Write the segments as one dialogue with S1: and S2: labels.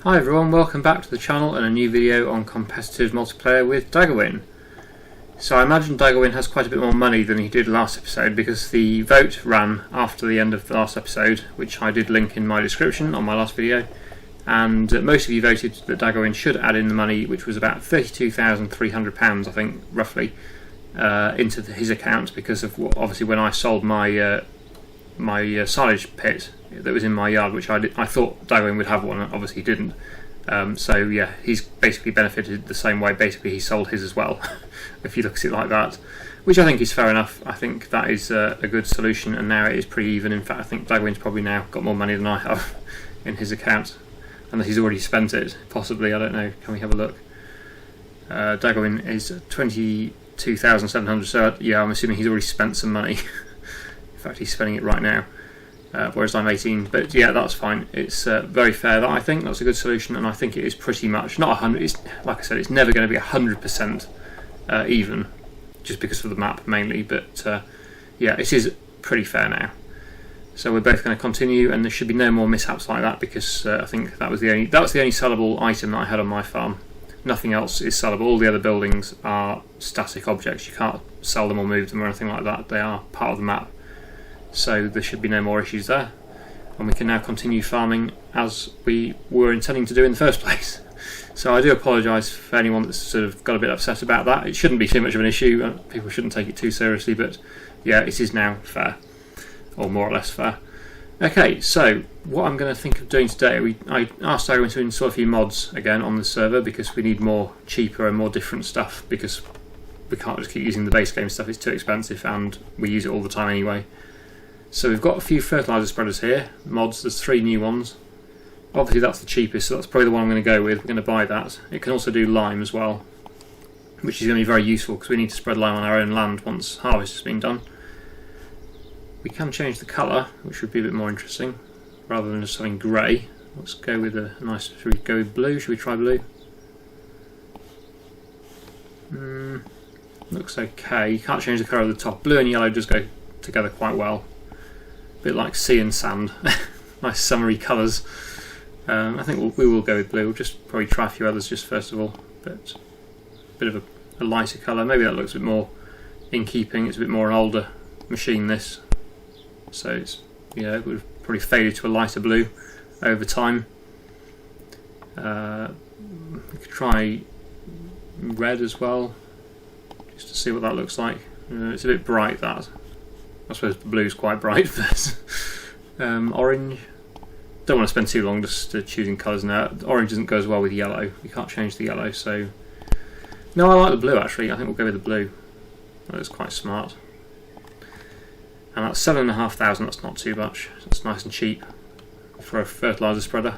S1: Hi everyone, welcome back to the channel and a new video on competitive multiplayer with Daggerwin. So I imagine Daggerwin has quite a bit more money than he did last episode because the vote ran after the end of the last episode, which I did link in my description on my last video, and most of you voted that Daggerwin should add in the money, which was about £32,300 I think, roughly, into his account because of obviously when I sold my silage pit that was in my yard, which I thought Daggerwin would have one, and obviously he didn't. So yeah, he's basically benefited the same way. Basically he sold his as well, if you look at it like that, which I think is fair enough. I think that is a good solution, and now it is pretty even. In fact, I think Daggerwin's probably now got more money than I have in his account, unless he's already spent it, possibly, I don't know. Can we have a look? Daggerwin is 22,700, so yeah, I'm assuming he's already spent some money. In fact, he's spending it right now. Whereas I'm 18, but yeah, that's fine. It's very fair. I think that's a good solution, and I think it is pretty much not 100. It's, like I said, it's never going to be 100% even, just because of the map mainly. But yeah, it is pretty fair now. So we're both going to continue, and there should be no more mishaps like that because I think that was the only sellable item that I had on my farm. Nothing else is sellable. All the other buildings are static objects. You can't sell them or move them or anything like that. They are part of the map. So there should be no more issues there, and we can now continue farming as we were intending to do in the first place. So I do apologise for anyone that's sort of got a bit upset about that. It shouldn't be too much of an issue, people shouldn't take it too seriously, but yeah, it is now fair, or more or less fair. Okay, so what I'm going to think of doing today, I asked Daggerwin to install a few mods again on the server because we need more cheaper and more different stuff, because we can't just keep using the base game stuff, it's too expensive and we use it all the time anyway. So we've got a few fertilizer spreaders here, mods. There's 3 new ones. Obviously that's the cheapest, so that's probably the one I'm going to go with. We're going to buy that. It can also do lime as well, which is going to be very useful because we need to spread lime on our own land once harvest has been done. We can change the colour, which would be a bit more interesting, rather than just having grey. Let's go with a nice, should we go with blue? Should we try blue? Looks okay. You can't change the colour of the top. Blue and yellow does go together quite well. A bit like sea and sand. Nice summery colours. I think we will go with blue. We'll just probably try a few others just first of all, but a bit of a lighter colour. Maybe that looks a bit more in keeping. It's a bit more an older machine, this, so it's, yeah, it would have probably faded to a lighter blue over time. We could try red as well, just to see what that looks like. It's a bit bright, that. I suppose the blue's quite bright, but orange. Don't want to spend too long just choosing colours now. Orange doesn't go as well with yellow. You can't change the yellow, so no, I like the blue actually. I think we'll go with the blue. That's quite smart. And that's 7,500. That's not too much. That's nice and cheap for a fertiliser spreader,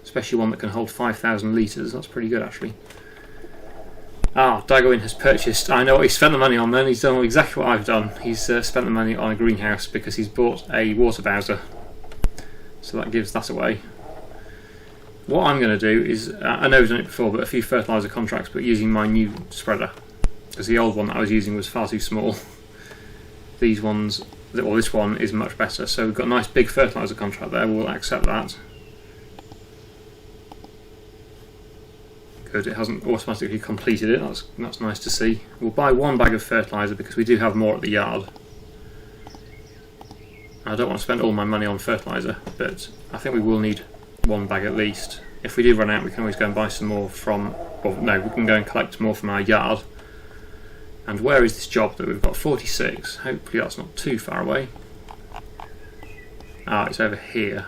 S1: especially one that can hold 5,000 litres. That's pretty good actually. Daggerwin has purchased, I know what he spent the money on then, he's done exactly what I've done. He's spent the money on a greenhouse because he's bought a water bowser. So that gives that away. What I'm going to do is, I know I've done it before, but a few fertiliser contracts, but using my new spreader. Because the old one that I was using was far too small. These ones, or this one is much better. So we've got a nice big fertiliser contract there, we'll accept that. Good, it hasn't automatically completed it, that's nice to see. We'll buy 1 bag of fertiliser because we do have more at the yard. I don't want to spend all my money on fertiliser, but I think we will need 1 bag at least. If we do run out, we can always go and buy some more from, well, no, we can go and collect more from our yard. And where is this job that we've got? 46, hopefully that's not too far away. It's over here.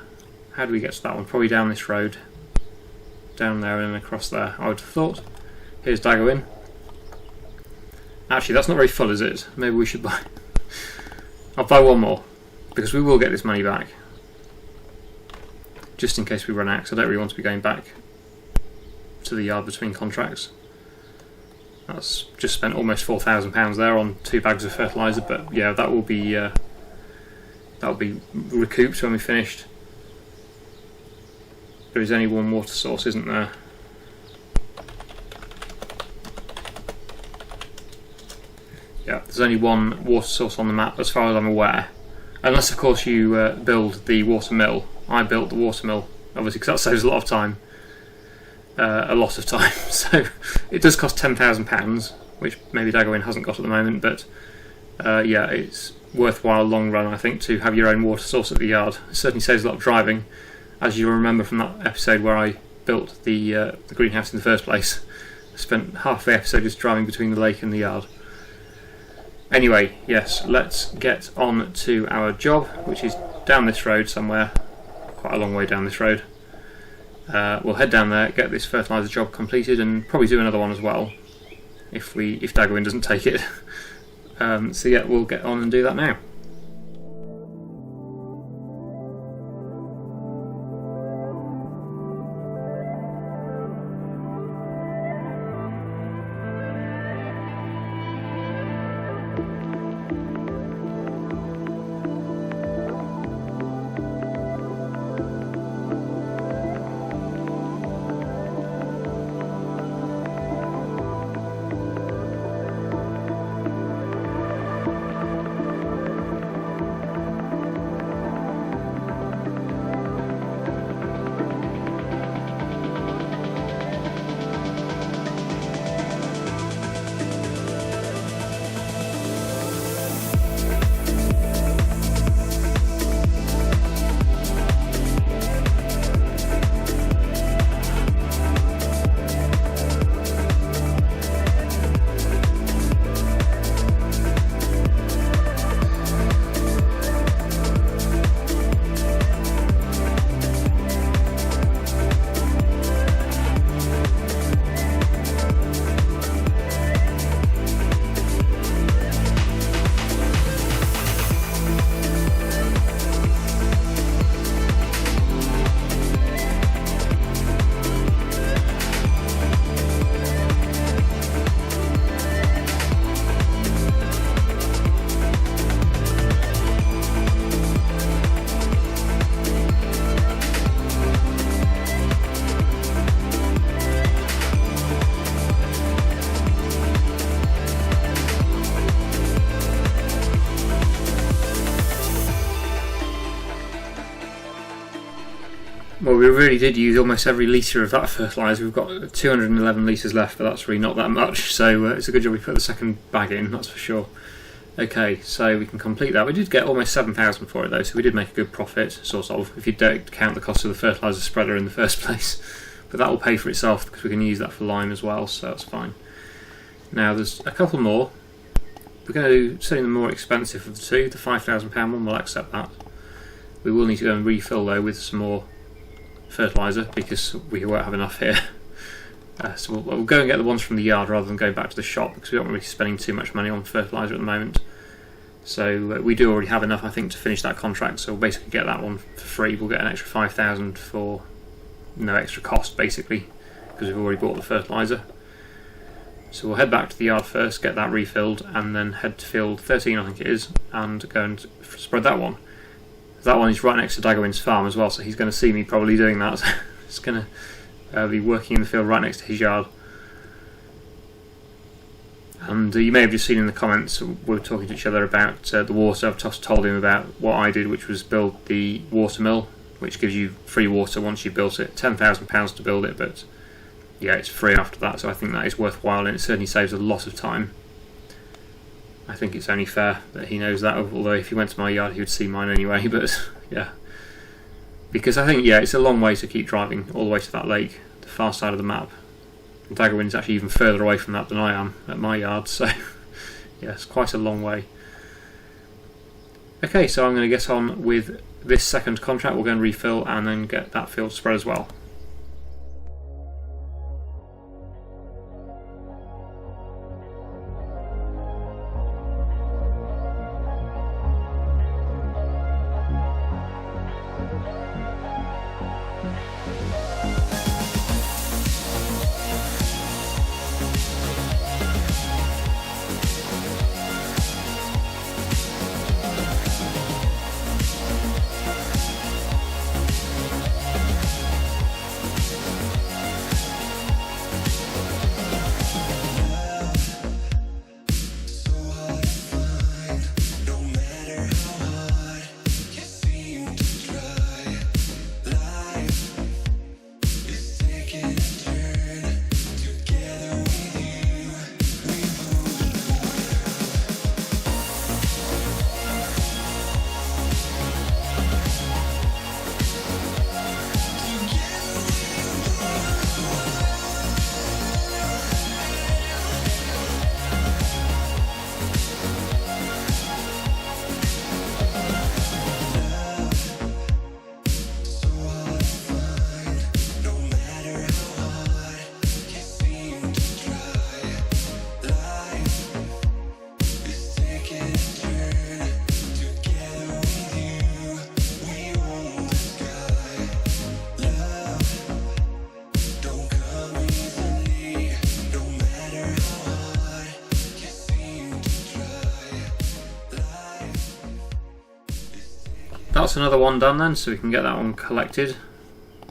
S1: How do we get to that one? Probably down this road. Down there and then across there, I would have thought. Here's Daggerwin. Actually, that's not very full, is it? Maybe we should buy... I'll buy 1 more, because we will get this money back. Just in case we run out, because I don't really want to be going back to the yard between contracts. That's just spent almost £4,000 there on 2 bags of fertiliser, but yeah, that will be recouped when we're finished. There is only 1 water source, isn't there? Yeah, there's only 1 water source on the map as far as I'm aware. Unless of course you build the water mill. I built the water mill obviously, because that saves a lot of time. So it does cost £10,000, which maybe Daggerwin hasn't got at the moment, but yeah, it's worthwhile long run, I think, to have your own water source at the yard. It certainly saves a lot of driving, as you'll remember from that episode where I built the greenhouse in the first place. I spent half the episode just driving between the lake and the yard. Anyway, yes, let's get on to our job, which is down this road somewhere, quite a long way down this road. We'll head down there, get this fertilizer job completed, and probably do another one as well if Daggerwin doesn't take it. So yeah, we'll get on and do that now. Well, we really did use almost every litre of that fertiliser. We've got 211 litres left, but that's really not that much, so it's a good job we put the second bag in, that's for sure. Okay, so we can complete that. We did get almost 7,000 for it though, so we did make a good profit, sort of, if you don't count the cost of the fertiliser spreader in the first place. But that will pay for itself because we can use that for lime as well, so that's fine. Now there's a couple more. We're going to do certainly the more expensive of the two, the £5,000 one, we'll accept that. We will need to go and refill though with some more fertiliser because we won't have enough here. So we'll go and get the ones from the yard rather than going back to the shop because we don't want to be spending too much money on fertiliser at the moment. So we do already have enough, I think, to finish that contract, so we'll basically get that one for free. We'll get an extra 5,000 for no extra cost basically because we've already bought the fertiliser. So we'll head back to the yard first, get that refilled, and then head to field 13 I think it is, and go and spread that one. That one is right next to Daggerwin's farm as well, so he's going to see me probably doing that. So it's going to be working in the field right next to his yard. And you may have just seen in the comments, we're talking to each other about the water. I've just told him about what I did, which was build the water mill, which gives you free water once you've built it. £10,000 to build it, but yeah, it's free after that, so I think that is worthwhile, and it certainly saves a lot of time. I think it's only fair that he knows that, although if he went to my yard he would see mine anyway, but yeah. Because I think, yeah, it's a long way to keep driving all the way to that lake, the far side of the map. Daggerwin's actually even further away from that than I am at my yard, so yeah, it's quite a long way. Okay, so I'm going to get on with this second contract. We'll go and refill and then get that field spread as well. that's another one done then, so we can get that one collected.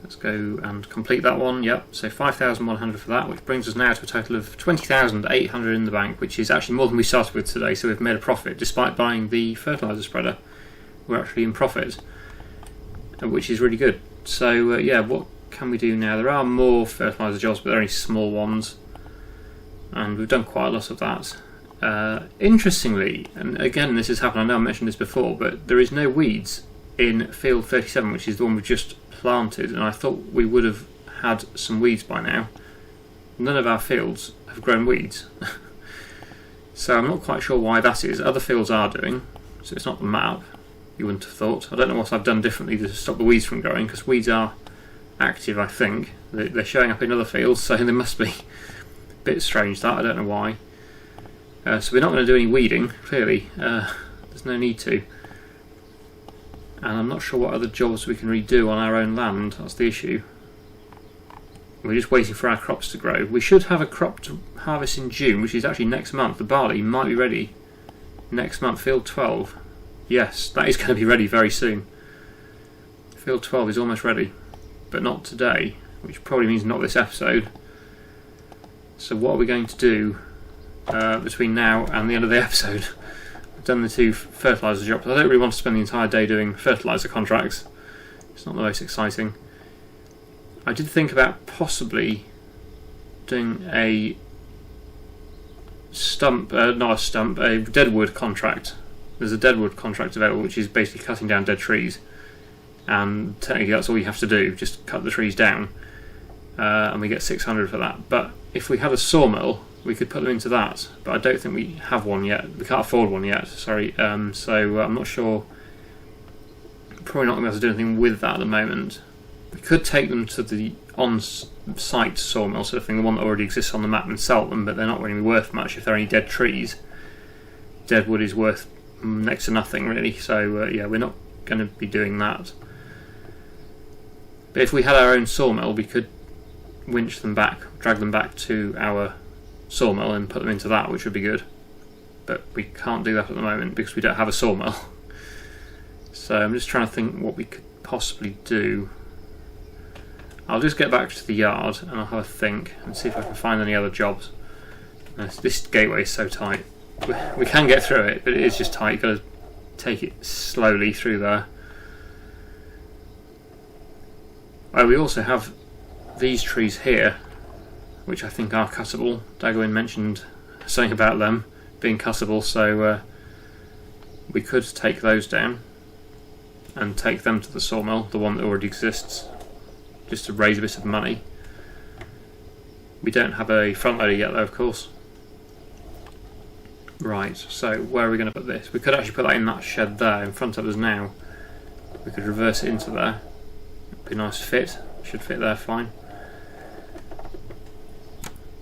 S1: Let's go and complete that one. Yep, so 5,100 for that, which brings us now to a total of 20,800 in the bank, which is actually more than we started with today, so we've made a profit. Despite buying the fertilizer spreader, we're actually in profit, which is really good. So yeah, what can we do now? There are more fertilizer jobs, but they're only small ones, and we've done quite a lot of that. Interestingly, and again this has happened, I know I mentioned this before, but there is no weeds in field 37, which is the one we've just planted, and I thought we would have had some weeds by now. None of our fields have grown weeds. So I'm not quite sure why that is. Other fields are doing, so it's not the map, you wouldn't have thought. I don't know what I've done differently to stop the weeds from growing, because weeds are active, I think. They're showing up in other fields, so they must be. A bit strange that, I don't know why. So we're not going to do any weeding, clearly. There's no need to. And I'm not sure what other jobs we can redo on our own land, that's the issue. We're just waiting for our crops to grow. We should have a crop to harvest in June, which is actually next month. The barley might be ready next month, field 12. Yes, that is going to be ready very soon. Field 12 is almost ready, but not today, which probably means not this episode. So what are we going to do between now and the end of the episode? I've done the 2 fertilizer jobs. I don't really want to spend the entire day doing fertilizer contracts. It's not the most exciting. I did think about possibly doing a a deadwood contract. There's a deadwood contract available, which is basically cutting down dead trees, and technically that's all you have to do, just cut the trees down, and we get 600 for that. But if we had a sawmill, we could put them into that, but I don't think we have one yet. We can't afford one yet, sorry. So I'm not sure. Probably not going to be able to do anything with that at the moment. We could take them to the on-site sawmill sort of thing, the one that already exists on the map, and sell them, but they're not really worth much if they're only dead trees. Dead wood is worth next to nothing, really, so yeah, we're not going to be doing that. But if we had our own sawmill, we could winch them back, drag them back to our sawmill and put them into that, which would be good. But we can't do that at the moment because we don't have a sawmill. So I'm just trying to think what we could possibly do. I'll just get back to the yard and I'll have a think and see if I can find any other jobs. This gateway is so tight. We can get through it, but it is just tight. You've got to take it slowly through there. Oh, we also have these trees here, which I think are cuttable. Daggerwin mentioned something about them being cuttable, so we could take those down and take them to the sawmill, the one that already exists, just to raise a bit of money. We don't have a front loader yet though, of course. Right, so where are we going to put this? We could actually put that in that shed there in front of us now. We could reverse it into there. It'd be a nice fit. Should fit there fine.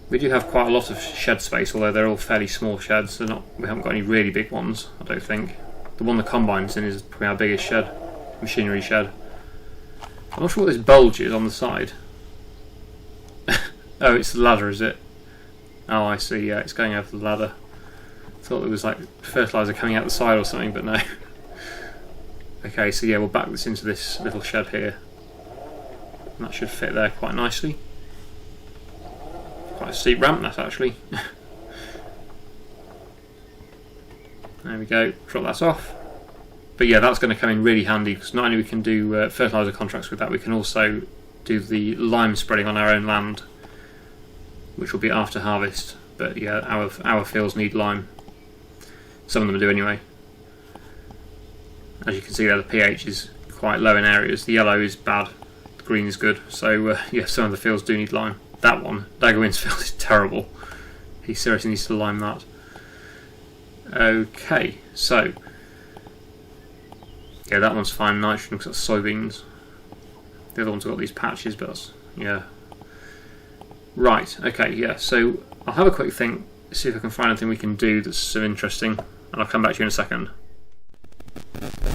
S1: We do have quite a lot of shed space, although they're all fairly small sheds. They're not. We haven't got any really big ones, I don't think. The one the combine's in is probably our biggest shed, machinery shed. I'm not sure what this bulge is on the side. Oh, it's the ladder, is it? Oh, I see. Yeah, it's going over the ladder. Thought there was like fertilizer coming out the side or something, but no. Okay, so yeah, we'll back this into this little shed here. And that should fit there quite nicely. Quite a steep ramp, that actually. There we go, drop that off. But yeah, that's going to come in really handy because not only we can do fertilizer contracts with that, we can also do the lime spreading on our own land, which will be after harvest. But yeah, our fields need lime. Some of them do anyway. As you can see there, the pH is quite low in areas. The yellow is bad, the green is good. So yeah, some of the fields do need lime. That one, Daggerwin's field, is terrible. He seriously needs to lime that. Okay, so yeah, that one's fine. Nitrogen because that's soybeans. The other ones have got these patches, but that's, yeah. Right, okay, yeah, so I'll have a quick think, see if I can find anything we can do that's so interesting, and I'll come back to you in a second.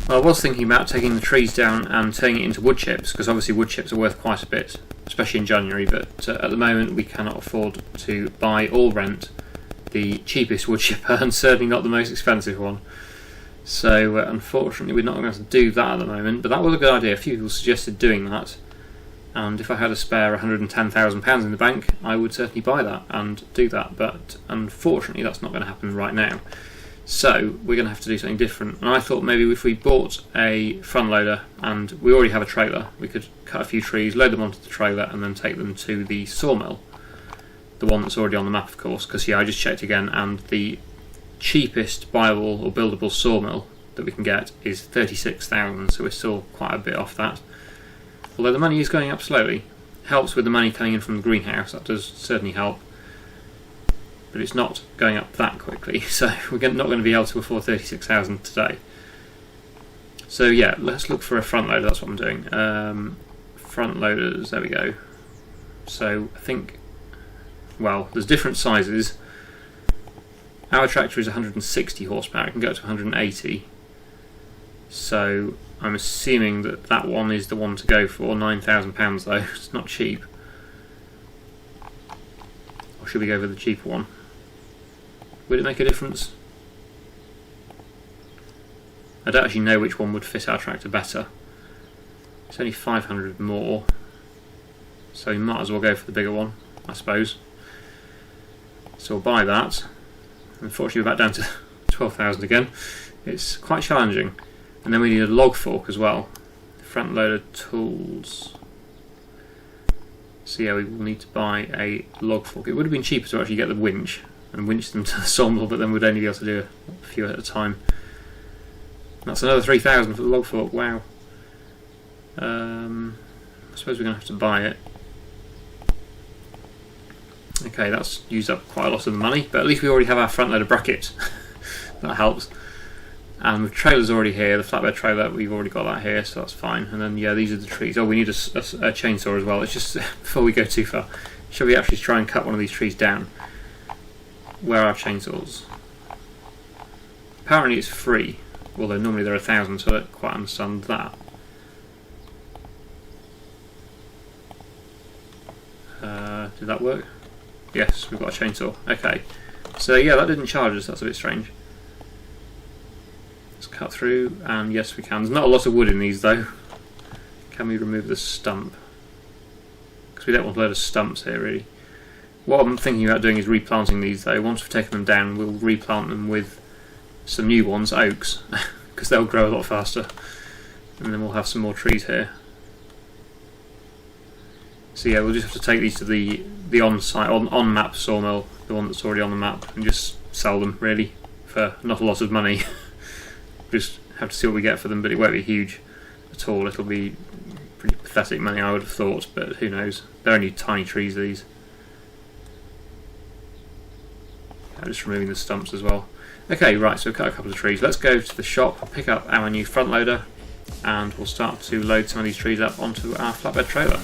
S1: Well, I was thinking about taking the trees down and turning it into wood chips, because obviously wood chips are worth quite a bit, especially in January, but at the moment we cannot afford to buy or rent the cheapest wood chipper, and certainly not the most expensive one. So unfortunately we're not going to be able to do that at the moment, but that was a good idea. A few people suggested doing that, and if I had a spare £110,000 in the bank, I would certainly buy that and do that, but unfortunately that's not going to happen right now. So we're going to have to do something different, and I thought maybe if we bought a front loader, and we already have a trailer, we could cut a few trees, load them onto the trailer, and then take them to the sawmill, the one that's already on the map of course, because yeah, I just checked again, and the cheapest buyable or buildable sawmill that we can get is 36,000, so we're still quite a bit off that. Although the money is going up slowly. Helps with the money coming in from the greenhouse, that does certainly help. But it's not going up that quickly, so we're not going to be able to afford 36,000 today. So yeah, let's look for a front loader, that's what I'm doing. Front loaders, there we go. So I think, well, there's different sizes. Our tractor is 160 horsepower, it can go up to 180. So I'm assuming that that one is the one to go for. £9,000 though, it's not cheap. Or should we go for the cheaper one? Would it make a difference? I don't actually know which one would fit our tractor better. It's only 500 more, so we might as well go for the bigger one, I suppose. So we'll buy that. Unfortunately we're back down to 12,000 again. It's quite challenging. And then we need a log fork as well. Front loader tools. So yeah, we will need to buy a log fork. It would have been cheaper to actually get the winch and winch them to the sawmill, but then we'd only be able to do a few at a time. That's another 3,000 for the log fork, wow. I suppose we're going to have to buy it. Okay, that's used up quite a lot of the money, but at least we already have our front loader bracket. That helps. And the trailer's already here, the flatbed trailer, we've already got that here, so that's fine. And then yeah, these are the trees. Oh, we need a chainsaw as well. It's just, before we go too far, shall we actually try and cut one of these trees down? Where are our chainsaws? Apparently it's free, although normally they're 1,000, so I don't quite understand that. Did that work? Yes, we've got a chainsaw. Okay, so yeah, that didn't charge us, that's a bit strange. Let's cut through, and yes we can. There's not a lot of wood in these though. Can we remove the stump? Because we don't want a load of stumps here really. What I'm thinking about doing is replanting these though. Once we've taken them down, we'll replant them with some new ones, oaks, because they'll grow a lot faster. And then we'll have some more trees here. So yeah, we'll just have to take these to the on-site, on-map sawmill, the one that's already on the map, and just sell them really for not a lot of money. Just have to see what we get for them, but it won't be huge at all. It'll be pretty pathetic money, I would have thought, but who knows. They're only tiny trees, these. I'm just removing the stumps as well. Okay, right, so we've cut a couple of trees. Let's go to the shop, pick up our new front loader, and we'll start to load some of these trees up onto our flatbed trailer.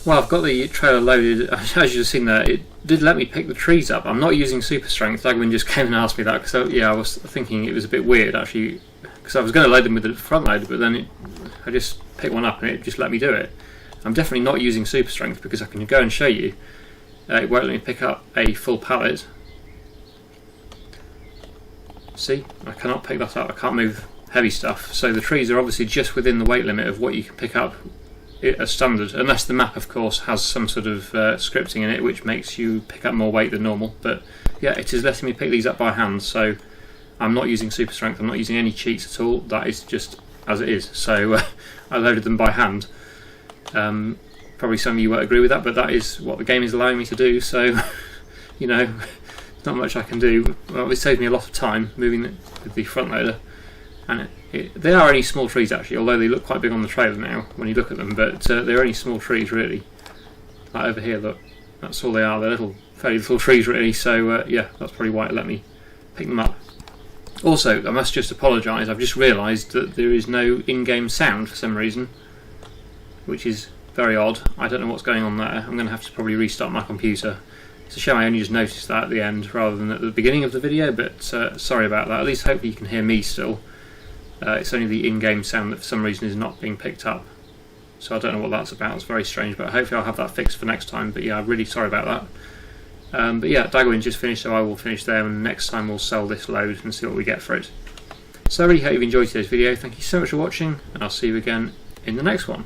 S1: Well, I've got the trailer loaded. As you've seen there, it did let me pick the trees up. I'm not using super strength. Daggerwin just came and asked me that because I was thinking it was a bit weird actually, because I was going to load them with the front loader, but then I just picked one up and it just let me do it. I'm definitely not using super strength because I can go and show you. It won't let me pick up a full pallet. See, I cannot pick that up. I can't move heavy stuff. So the trees are obviously just within the weight limit of what you can pick up as standard, unless the map of course has some sort of scripting in it which makes you pick up more weight than normal. But yeah, it is letting me pick these up by hand, so I'm not using super strength, I'm not using any cheats at all. That is just as it is. So I loaded them by hand. Probably some of you won't agree with that, but that is what the game is allowing me to do, so you know, not much I can do. Well, it saved me a lot of time moving it with the front loader, and they are only small trees actually, although they look quite big on the trailer now when you look at them, but they're only small trees really. Like over here, look, that's all they are. They're fairly little trees really, so yeah, that's probably why it let me pick them up. Also, I must just apologise, I've just realised that there is no in-game sound for some reason, which is very odd. I don't know what's going on there. I'm going to have to probably restart my computer. It's a shame I only just noticed that at the end rather than at the beginning of the video, but sorry about that. At least hopefully you can hear me still. It's only the in-game sound that for some reason is not being picked up. So I don't know what that's about. It's very strange, but hopefully I'll have that fixed for next time. But yeah, I'm really sorry about that. But yeah, Daggerwin just finished, so I will finish there, and next time we'll sell this load and see what we get for it. So I really hope you've enjoyed today's video. Thank you so much for watching, and I'll see you again in the next one.